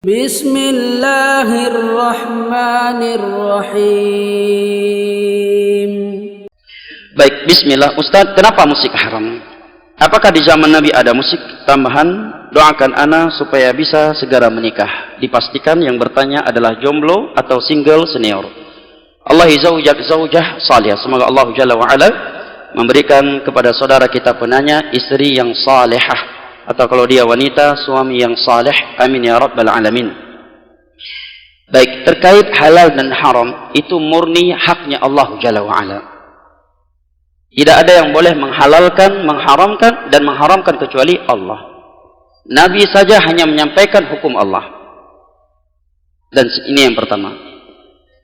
Bismillahirrahmanirrahim. Baik, bismillah. Ustaz, kenapa musik haram? Apakah di zaman Nabi ada musik tambahan? Doakan ana supaya bisa segera menikah. Dipastikan yang bertanya adalah jomblo atau single senior. Allah zaujah salihah. Semoga Allah Jalla wa'ala memberikan kepada saudara kita penanya istri yang salihah. Atau kalau dia wanita, suami yang saleh. Amin ya rabbal alamin. Baik, terkait halal dan haram, itu murni haknya Allah Jalla wa'ala. Tidak ada yang boleh menghalalkan, mengharamkan, dan mengharamkan kecuali Allah. Nabi saja hanya menyampaikan hukum Allah. Dan ini yang pertama.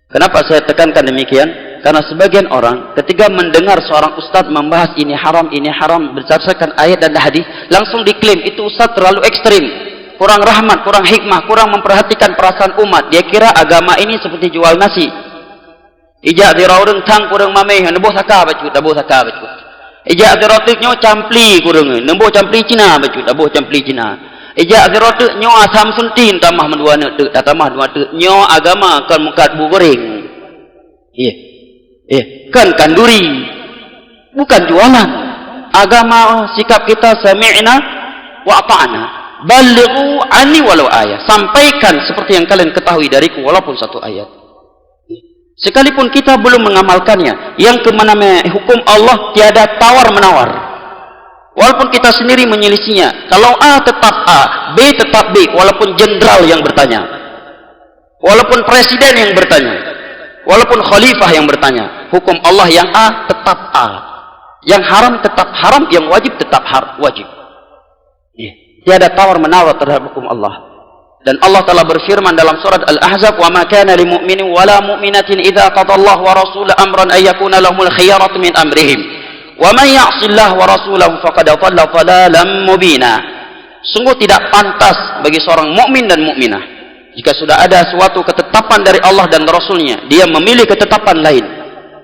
Kenapa saya tekankan demikian? Karena sebagian orang ketika mendengar seorang ustadz membahas ini haram berdasarkan ayat dan hadis, langsung diklaim itu ustadz terlalu ekstrim, kurang rahmat, kurang hikmah, kurang memperhatikan perasaan umat. Dia kira agama ini seperti jual nasi. Ijak diraureng tang kurang mameh, nemboh saka bacut, daboh saka bacut. Ijak dirotik nyo campli kurang, nemboh campli Cina bacut, daboh campli Cina. Ijak dirotik nyo asam suntin tamah mendua ne, tamah dua te, nyo agama kan mukat bu goreng. Kan kanduri, bukan jualan. Agama sikap kita sami'na wa ata'na. Balighu anni walau ayat. Sampaikan seperti yang kalian ketahui dariku walaupun satu ayat. Sekalipun kita belum mengamalkannya, yang kemana hukum Allah tiada tawar menawar. Walaupun kita sendiri menyelisinya, kalau A tetap A, B tetap B, walaupun jenderal yang bertanya, walaupun presiden yang bertanya, walaupun khalifah yang bertanya, hukum Allah yang A tetap A, yang haram tetap haram, yang wajib tetap wajib. Tiada tawar menawar terhadap hukum Allah. Dan Allah telah berfirman dalam surat Al-Ahzab, "Wa ma kana lil mu'minin wa la mu'minatin idza qadallahu wa rasuluhu amran ay yakuna lahumul khiyaratu min amrihim. Wa man ya'sillahu wa rasulahu faqad dhalla dhalalan mubina." Sungguh tidak pantas bagi seorang mukmin dan mukminah jika sudah ada suatu ketetapan dari Allah dan Rasulnya, dia memilih ketetapan lain,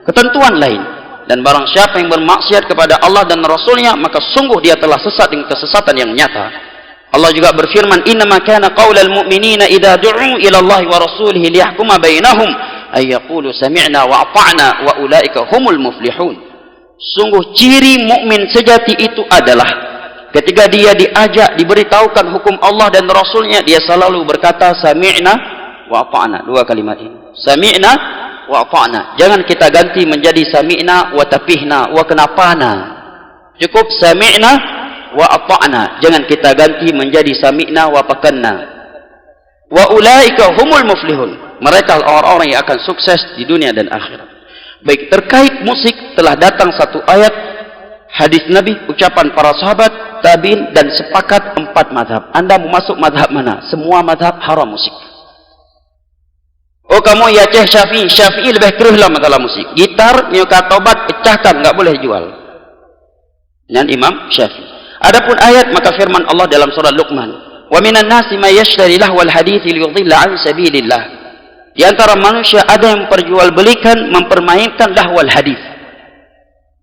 ketentuan lain. Dan barang siapa yang bermaksiat kepada Allah dan Rasulnya, maka sungguh dia telah sesat dengan kesesatan yang nyata. Allah juga berfirman, "Innama kana qaulal mu'minina idza du'u ila Allah wa rasulihi liyahkuma bainahum ay yaqulu sami'na wa ata'na wa ulaika humul muflihun." Sungguh ciri mukmin sejati itu adalah ketika dia diajak, diberitahukan hukum Allah dan Rasulnya, dia selalu berkata sami'na wa ata'na. Dua kalimat ini, sami'na wa ata'na. Jangan kita ganti menjadi sami'na wa tapihna wa kenapana. Cukup sami'na wa ata'na. Jangan kita ganti menjadi sami'na wa pakanna. Wa ulaika humul muflihun. Mereka orang-orang yang akan sukses di dunia dan akhirat. Baik, terkait musik telah datang satu ayat hadis Nabi, ucapan para sahabat, tabi'in, dan sepakat 4 mazhab. Anda mau masuk mazhab mana? Semua mazhab haram musik. Oh, kamu ya Syekh Syafi'i lebih keruhlah masalah musik. Gitar, nyuka tobat, pecahkan, enggak boleh jual. Dan Imam Syafi'i. Adapun ayat, maka firman Allah dalam surah Luqman, "Wa minan nasi may yashtari lahwal hadits liyudhilla an sabilillah." Di antara manusia ada yang memperjualbelikan, mempermainkan lahwal hadits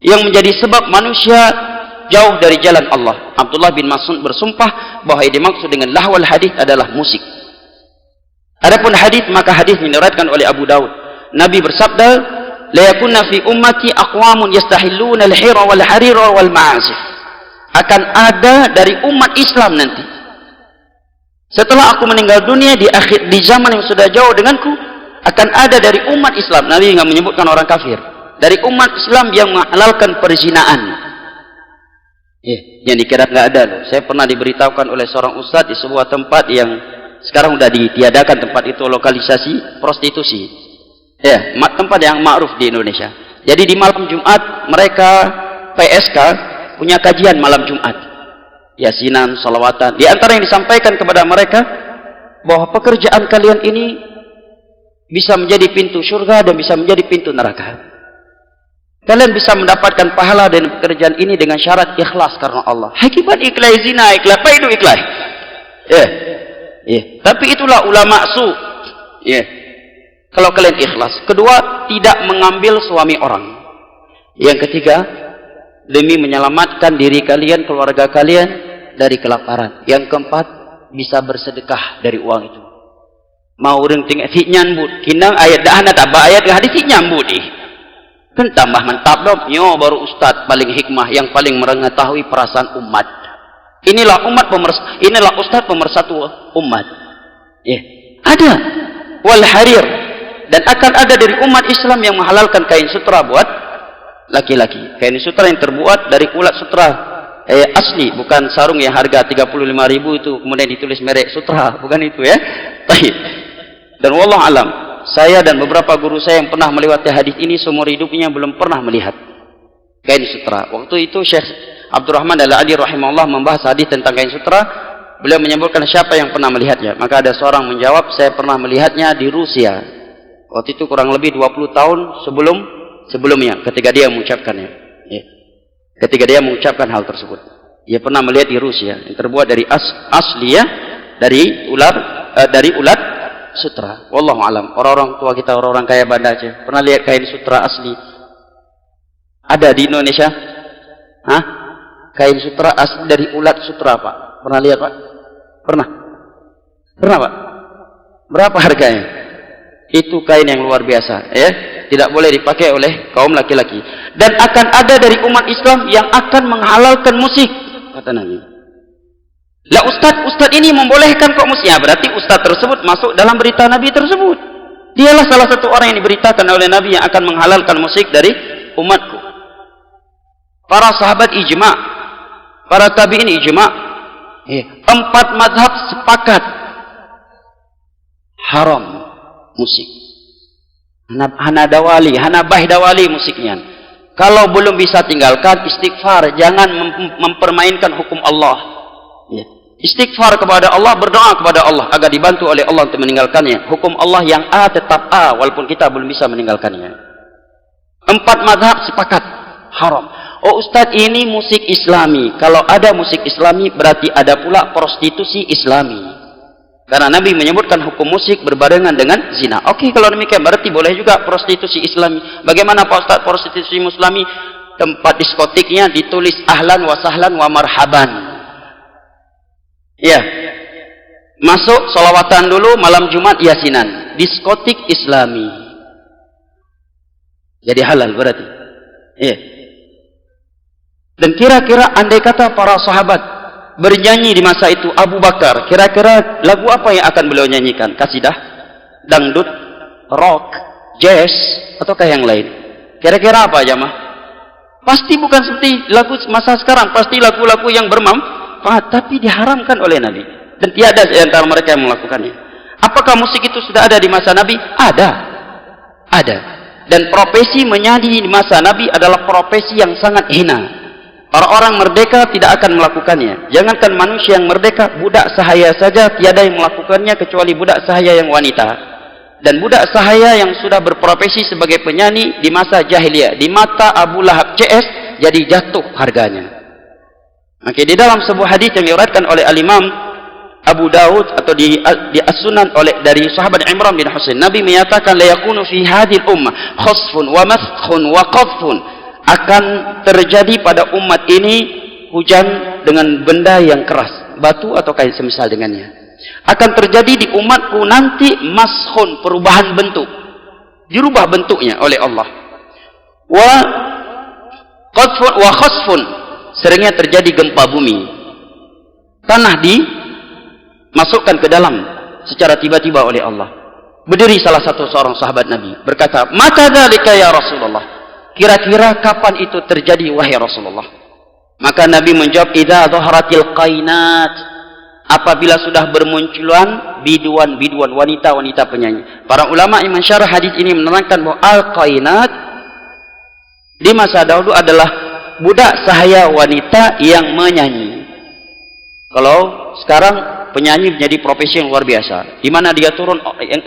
yang menjadi sebab manusia jauh dari jalan Allah. Abdullah bin Mas'ud bersumpah bahwa yang dimaksud dengan lahwal hadits adalah musik. Adapun hadits, maka hadis diriwayatkan oleh Abu Daud. Nabi bersabda, "La yakunna fi ummati aqwamun yastahilluna al-hira wal harira wal ma'azif." Akan ada dari umat Islam nanti setelah aku meninggal dunia, di zaman yang sudah jauh denganku, akan ada dari umat Islam, Nabi enggak menyebutkan orang kafir, dari umat Islam yang menghalalkan perzinaan. Yang dikira enggak ada loh. Saya pernah diberitahukan oleh seorang ustadz di sebuah tempat yang sekarang sudah ditiadakan tempat itu, lokalisasi prostitusi. Tempat yang ma'ruf di Indonesia. Jadi di malam Jumat mereka PSK punya kajian malam Jumat, yasinan, salawatan. Di antara yang disampaikan kepada mereka bahwa pekerjaan kalian ini bisa menjadi pintu surga dan bisa menjadi pintu neraka. Kalian bisa mendapatkan pahala dari pekerjaan ini dengan syarat ikhlas karena Allah. Hakikat ikhlas zina, ikhlas apa itu ikhlas? Tapi itulah ulama su. Kalau kalian ikhlas. Kedua, tidak mengambil suami orang. Yang ketiga, demi menyelamatkan diri kalian, keluarga kalian dari kelaparan. Yang keempat, bisa bersedekah dari uang itu. mau orang tinggal si nyambut kinang ayat dah hana tabah ayat hadis si nyambut kan tambah mantap dong. Yo baru ustaz paling hikmah yang paling mengetahui perasaan umat. Inilah umat inilah ustaz pemersatu umat. Ya, ada wal harir, dan akan ada dari umat Islam yang menghalalkan kain sutra buat laki-laki. Kain sutra yang terbuat dari ulat sutra asli, bukan sarung yang harga 35.000 itu kemudian ditulis merek sutra, bukan itu ya. Baik. Dan wallahu alam, saya dan beberapa guru saya yang pernah melewati hadis ini seumur hidupnya belum pernah melihat kain sutra. Waktu itu Syekh Abdurrahman Al-Ali rahimahullah membahas hadis tentang kain sutra. Beliau menyebutkan siapa yang pernah melihatnya. Maka ada seorang menjawab, saya pernah melihatnya di Rusia. Waktu itu kurang lebih 20 tahun sebelumnya ketika dia mengucapkannya. Ya. Ketika dia mengucapkan hal tersebut. Dia pernah melihat di Rusia yang terbuat dari asli ya, dari ulat sutra. Wallahu alam. Orang-orang tua kita, orang-orang kaya Banda Aceh pernah lihat kain sutra asli? Ada di Indonesia? Hah? Kain sutra asli dari ulat sutra, Pak. Pernah lihat, Pak? Pernah? Pernah, Pak? Berapa harganya? Itu kain yang luar biasa, ya. Tidak boleh dipakai oleh kaum laki-laki. Dan akan ada dari umat Islam yang akan menghalalkan musik, kata Nabi. Lah ustaz ini membolehkan kok musik. Ya, berarti ustaz tersebut masuk dalam berita Nabi tersebut. Dialah salah satu orang yang diberitakan oleh Nabi yang akan menghalalkan musik dari umatku. Para sahabat ijma', para tabi'in ijma'. 4 mazhab sepakat haram musik. Hanabah dawali musiknya. Kalau belum bisa tinggalkan, istighfar, jangan mempermainkan hukum Allah. Ya. Istighfar kepada Allah, berdoa kepada Allah agar dibantu oleh Allah untuk meninggalkannya. Hukum Allah yang A tetap A walaupun kita belum bisa meninggalkannya. 4 mazhab sepakat haram. Oh Ustaz, ini musik Islami. Kalau ada musik Islami berarti ada pula prostitusi Islami. Karena Nabi menyebutkan hukum musik berbarengan dengan zina. Oke, kalau demikian berarti boleh juga prostitusi Islami. Bagaimana Pak Ustaz prostitusi Islami? Tempat diskotiknya ditulis ahlan wa sahlan wa marhaban. Ya. Masuk solawatan dulu, malam Jumat yasinan. Diskotik Islami. Jadi halal berarti. Iya. Dan kira-kira andai kata para sahabat bernyanyi di masa itu, Abu Bakar, kira-kira lagu apa yang akan beliau nyanyikan? Kasidah, dangdut, rock, jazz, ataukah yang lain? Kira-kira apa jamaah? Pasti bukan seperti lagu masa sekarang, pasti lagu-lagu yang bermanfaat, tapi diharamkan oleh Nabi. Dan tiada di antara mereka yang melakukannya. Apakah musik itu sudah ada di masa Nabi? Ada. Ada. Dan profesi menyanyi di masa Nabi adalah profesi yang sangat hina. Orang-orang merdeka tidak akan melakukannya. Jangankan manusia yang merdeka, budak sahaya saja tiada yang melakukannya kecuali budak sahaya yang wanita. Dan budak sahaya yang sudah berprofesi sebagai penyanyi di masa jahiliyah, di mata Abu Lahab CS, jadi jatuh harganya. Maka di dalam sebuah hadis yang diriwayatkan oleh Al-Imam Abu Dawud atau di As-Sunan oleh dari sahabat Imran bin Husain, Nabi menyatakan la yakunu fi hadhil ummah khasfun wa maskhun wa qadhfun. Akan terjadi pada umat ini hujan dengan benda yang keras, batu atau kain semisal dengannya. Akan terjadi di umatku nanti maskhun, perubahan bentuk, dirubah bentuknya oleh Allah. Wa qadfun wa khasfun, seringnya terjadi gempa bumi, tanah dimasukkan ke dalam secara tiba-tiba oleh Allah. Berdiri salah satu seorang sahabat Nabi berkata, maka dzalika ya Rasulullah, kira-kira kapan itu terjadi wahai Rasulullah? Maka Nabi menjawab, idza dhaharatil qainat, apabila sudah bermunculan biduan-biduan, wanita-wanita penyanyi. Para ulama yang mensyarah hadis ini menerangkan bahwa al-qainat di masa dahulu adalah budak sahaya wanita yang menyanyi. Kalau sekarang penyanyi menjadi profesi yang luar biasa, di mana dia turun,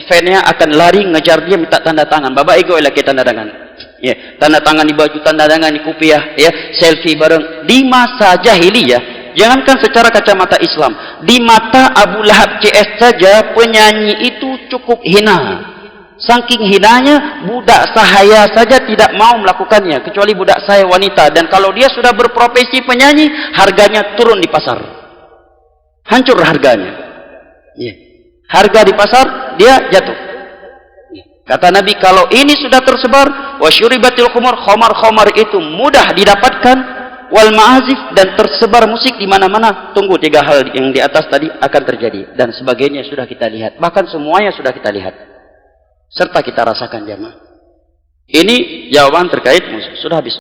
fan-nya akan lari ngejar dia minta tanda tangan. Bapak ego lagi tanda tangan. Ya, tanda tangan di baju, tanda tangan di kopiah, ya, selfie bareng. Di masa jahiliyah, jangankan secara kacamata Islam, di mata Abu Lahab CS saja penyanyi itu cukup hina. Saking hinanya, budak sahaya saja tidak mau melakukannya kecuali budak sahaya wanita. Dan kalau dia sudah berprofesi penyanyi, harganya turun di pasar. Hancur harganya. Ya. Harga di pasar dia jatuh. Kata Nabi, kalau ini sudah tersebar, wasyuribatil khumur, khamar-khamar itu mudah didapatkan, wal ma'azif, dan tersebar musik di mana-mana. Tunggu 3 hal yang di atas tadi akan terjadi, dan sebagainya sudah kita lihat, bahkan semuanya sudah kita lihat serta kita rasakan jamaah. Ini jawaban terkait musik. Sudah habis.